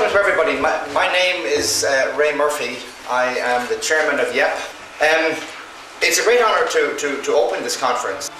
Welcome to everybody. My name is Ray Murphy. I am the chairman of YEPP. It's a great honour to open this conference.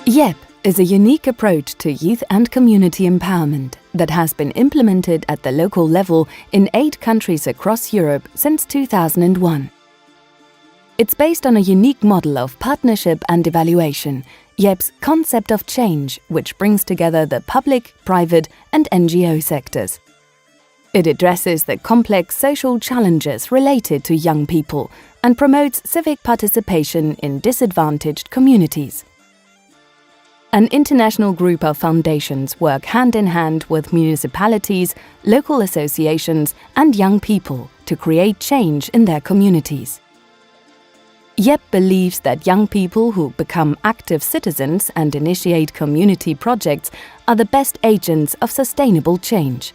YEPP is a unique approach to youth and community empowerment that has been implemented at the local level in 8 countries across Europe since 2001. It's based on a unique model of partnership and evaluation, YEPP's concept of change, which brings together the public, private and NGO sectors. It addresses the complex social challenges related to young people and promotes civic participation in disadvantaged communities. An international group of foundations work hand in hand with municipalities, local associations and young people to create change in their communities. YEPP believes that young people who become active citizens and initiate community projects are the best agents of sustainable change.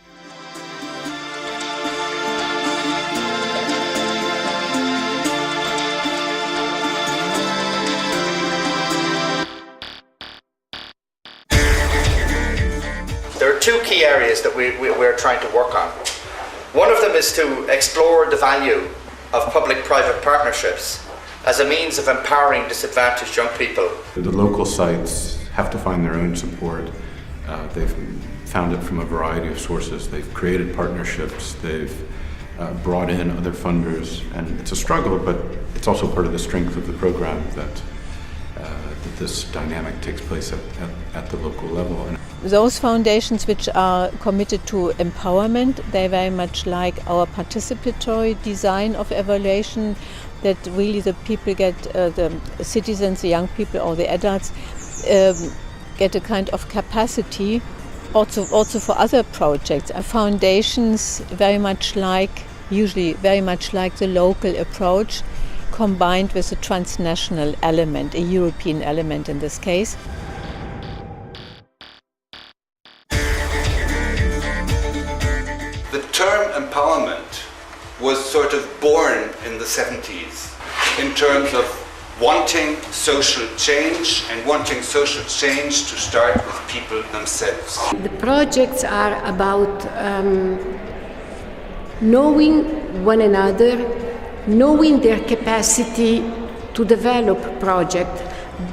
There are 2 key areas that we're trying to work on. One of them is to explore the value of public-private partnerships as a means of empowering disadvantaged young people. The local sites have to find their own support. They've found it from a variety of sources. They've created partnerships, they've brought in other funders, and it's a struggle, but it's also part of the strength of the program that this dynamic takes place at the local level. Those foundations which are committed to empowerment, they very much like our participatory design of evaluation, that really the people get, the citizens, the young people or the adults get a kind of capacity also for other projects. Foundations usually very much like the local approach, combined with a transnational element, a European element in this case. The term empowerment was sort of born in the 70s in terms of wanting social change and wanting social change to start with people themselves. The projects are about knowing one another, knowing their capacity to develop project.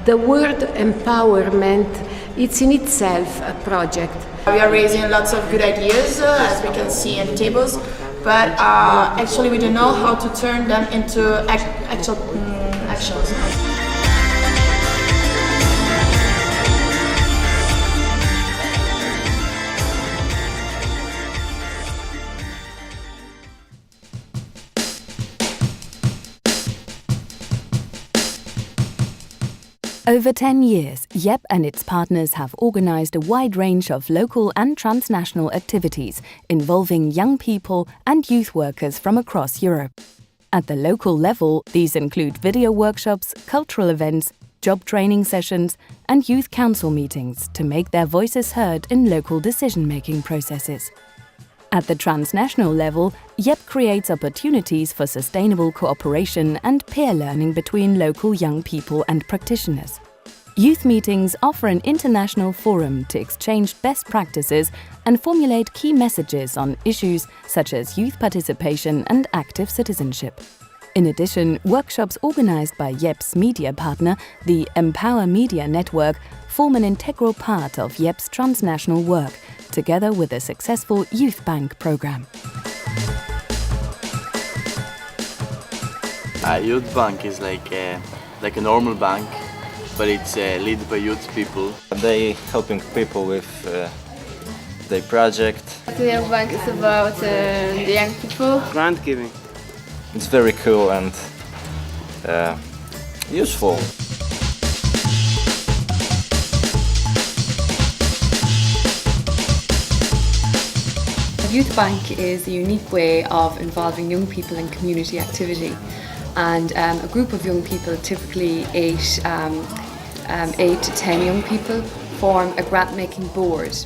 The word empowerment, it's in itself a project. We are raising lots of good ideas, as we can see in the tables, but actually we don't know how to turn them into actual actions. Over 10 years, YEPP and its partners have organized a wide range of local and transnational activities involving young people and youth workers from across Europe. At the local level, these include video workshops, cultural events, job training sessions, and youth council meetings to make their voices heard in local decision-making processes. At the transnational level, YEPP creates opportunities for sustainable cooperation and peer learning between local young people and practitioners. Youth meetings offer an international forum to exchange best practices and formulate key messages on issues such as youth participation and active citizenship. In addition, workshops organized by YEPP's media partner, the Empower Media Network, form an integral part of YEPP's transnational work, together with a successful Youth Bank program. Youth Bank is like a normal bank, but it's led by youth people. They helping people with their project. The Youth Bank is about the young people. Grant giving. It's very cool and useful. A youth bank is a unique way of involving young people in community activity, and a group of young people, typically 8 to 10 young people, form a grant-making board.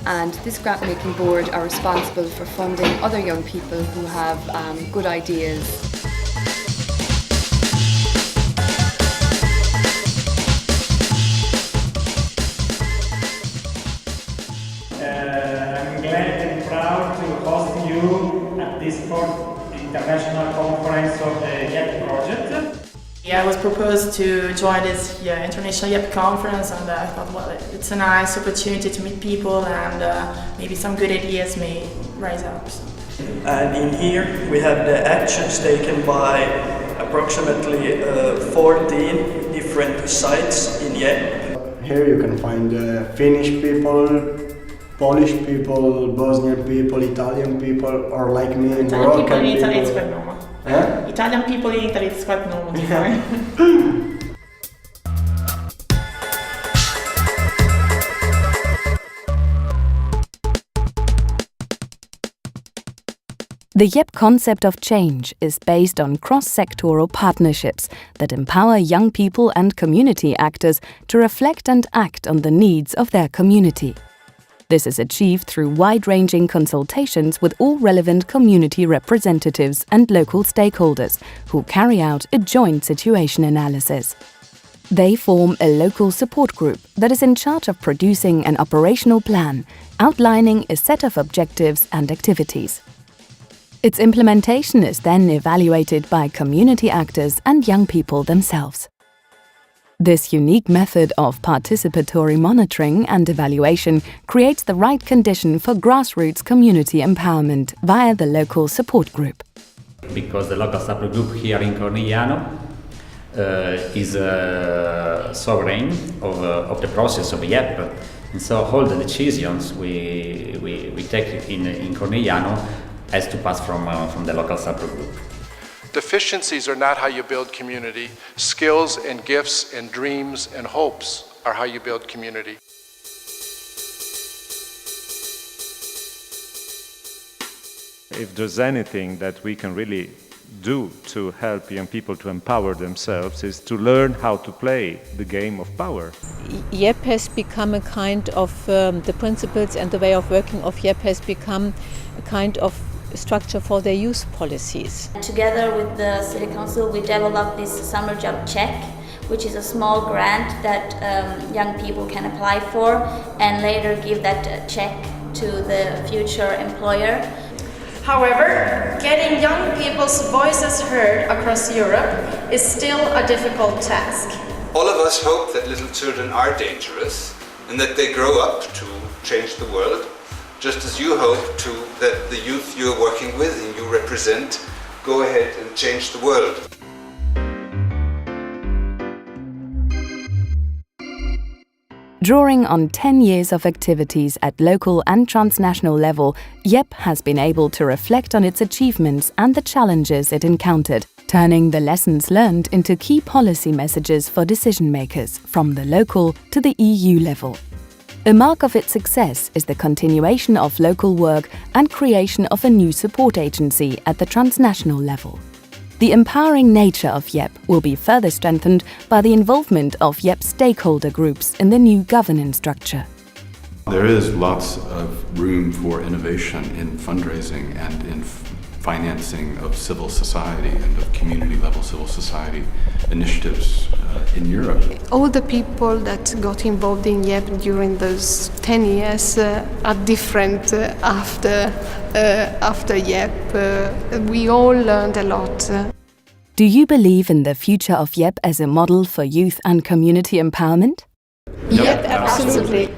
And this grant-making board are responsible for funding other young people who have good ideas. I'm glad and proud to host you at this fourth international conference of the YEPP project. Yeah, I was proposed to join this international YEPP conference, and I thought, well, it's a nice opportunity to meet people, and maybe some good ideas may rise up. So. And in here we have the actions taken by approximately 14 different sites in YEPP. Here you can find Finnish people, Polish people, Bosnian people, Italian people, or like me, Italian people in Italy it's quite normal. Eh? Italian people in Italy it's quite normal to find. The YEPP concept of change is based on cross-sectoral partnerships that empower young people and community actors to reflect and act on the needs of their community. This is achieved through wide-ranging consultations with all relevant community representatives and local stakeholders who carry out a joint situation analysis. They form a local support group that is in charge of producing an operational plan, outlining a set of objectives and activities. Its implementation is then evaluated by community actors and young people themselves. This unique method of participatory monitoring and evaluation creates the right condition for grassroots community empowerment via the local support group. Because the local support group here in Cornigliano is sovereign of the process of YEPP, and so all the decisions we take in Cornigliano has to pass from the local support group. Deficiencies are not how you build community. Skills and gifts and dreams and hopes are how you build community. If there's anything that we can really do to help young people to empower themselves is to learn how to play the game of power. YEPP has become a kind of, the principles and the way of working of YEPP has become a kind of structure for their youth policies. Together with the City Council, we developed this summer job check, which is a small grant that young people can apply for and later give that check to the future employer. However, getting young people's voices heard across Europe is still a difficult task. All of us hope that little children are dangerous and that they grow up to change the world, just as you hope that the youth you're working with and you represent go ahead and change the world. Drawing on 10 years of activities at local and transnational level, YEPP has been able to reflect on its achievements and the challenges it encountered, turning the lessons learned into key policy messages for decision-makers from the local to the EU level. A mark of its success is the continuation of local work and creation of a new support agency at the transnational level. The empowering nature of YEPP will be further strengthened by the involvement of YEPP stakeholder groups in the new governance structure. There is lots of room for innovation in fundraising and in financing of civil society and of community-level civil society initiatives in Europe. All the people that got involved in YEPP during those 10 years are different after YEPP. We all learned a lot. Do you believe in the future of YEPP as a model for youth and community empowerment? Yep, absolutely.